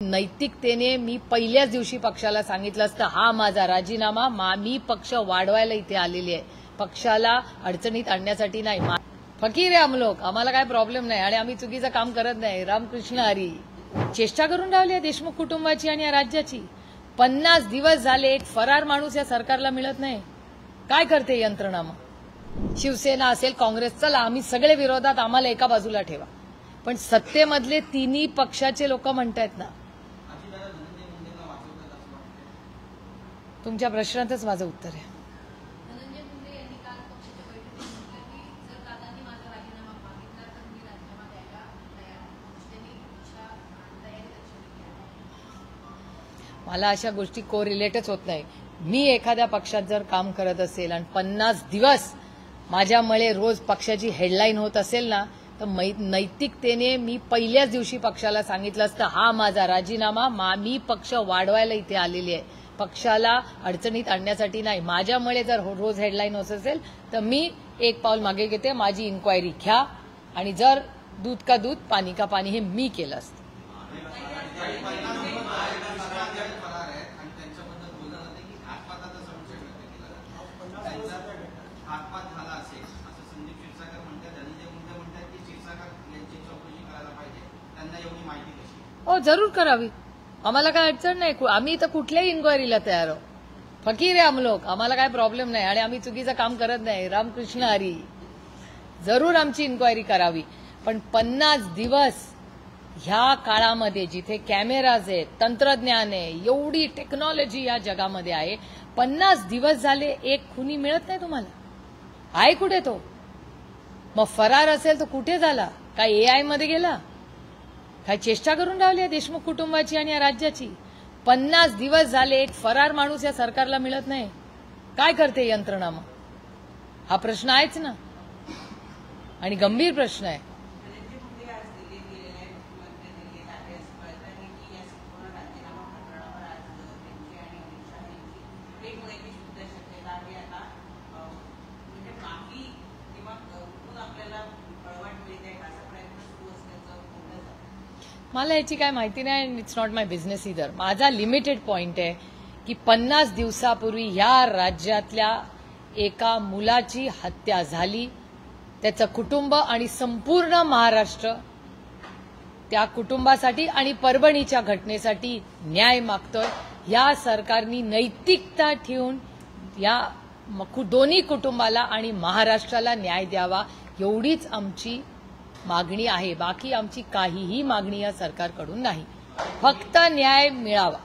नैतिकतेने मी पहिल्याच दिवशी पक्षाला सांगितलं असतं, हा माझा राजीनामा, मी पक्ष वाढवायला इथे आलेली आहे, पक्षाला अडचणीत आणण्यासाठी नाही। फकीर आहे हम लोग, आम्हाला काय प्रॉब्लेम नाही आणि आम्ही चुकीचं काम करत नाही। रामकृष्ण हरी। चेष्टा करून राहिली देशमुख कुटुंबाची आणि या राज्याची। 50 दिवस झाले एक फरार माणूस या सरकारला मिळत नाही। काय करते यंत्रणा? मग शिवसेना असेल, काँग्रेस, चला आम्ही सगळे विरोधात, आम्हाला एका बाजूला ठेवा, पण सत्तेमधले तिन्ही पक्षाचे लोक म्हणतायत ना। तुमच्या प्रश्नातच माझं उत्तर आहे। मला अशा गोष्टी कोरिलेटच होत नाही। मी एखाद्या पक्षात जर काम करत असेल आणि 50 दिवस माझ्यामुळे रोज पक्षाची हेडलाईन होत असेल ना, तर नैतिकतेने मी पहिल्याच दिवशी पक्षाला सांगितलं असतं, हा माझा राजीनामा, मी पक्ष वाढवायला इथे आलेली आहे, पक्षाला अडचणीत आणण्यासाठी नाही। माझ्यामुळे जर रोज हेडलाईन होत असेल तर मी एक पाऊल मागे घेते, माझी इन्क्वायरी घ्या आणि जर दूध का दूध पानी का पानी हे मी केलं असतं। हो, जरूर करावी, आम्हाला काय अडचण नाही, आम्ही तर कुठल्याही इन्क्वायरीला तयार आहोत। फकीर आहे हम लोग, आम्हाला काय प्रॉब्लेम नाही आणि आम्ही चुकीचं काम करत नाही। रामकृष्ण हरी। जरूर आमची इन्क्वायरी करावी, पण 50 दिवस ह्या काळामध्ये जिथे कॅमेराज आहेत, तंत्रज्ञान आहे, एवढी टेक्नॉलॉजी या जगामध्ये आहे, 50 दिवस झाले एक खुनी मिळत नाही तुम्हाला। आहे कुठे तो? मग फरार असेल तर कुठे झाला? काय AI मध्ये गेला? काय चेष्टा करून राहिली देशमुख कुटुंबाची आणि या राज्याची? 50 दिवस झाले एक फरार माणूस या सरकारला मिळत नाही। काय करते यंत्रणा? मग हा प्रश्न आहेच ना, आणि गंभीर प्रश्न आहे। मला याची काय माहिती नाही, इट्स नॉट माय बिझनेस इधर। माझा लिमिटेड पॉइंट आहे की 50 दिवसापूर्वी या राज्यातल्या एका मुलाची हत्या झाली, त्याचं कुटुंब आणि संपूर्ण महाराष्ट्र त्या कुटुंबासाठी आणि परभणीच्या घटनेसाठी न्याय मागतोय। या सरकारने नैतिकता ठेवून या दोन्ही कुटुंबाला आणि महाराष्ट्राला न्याय द्यावा, एवढीच आमची मागणी आहे। बाकी आमची काहीही मागणी या सरकारकडून नाही, फक्त न्याय मिळावा।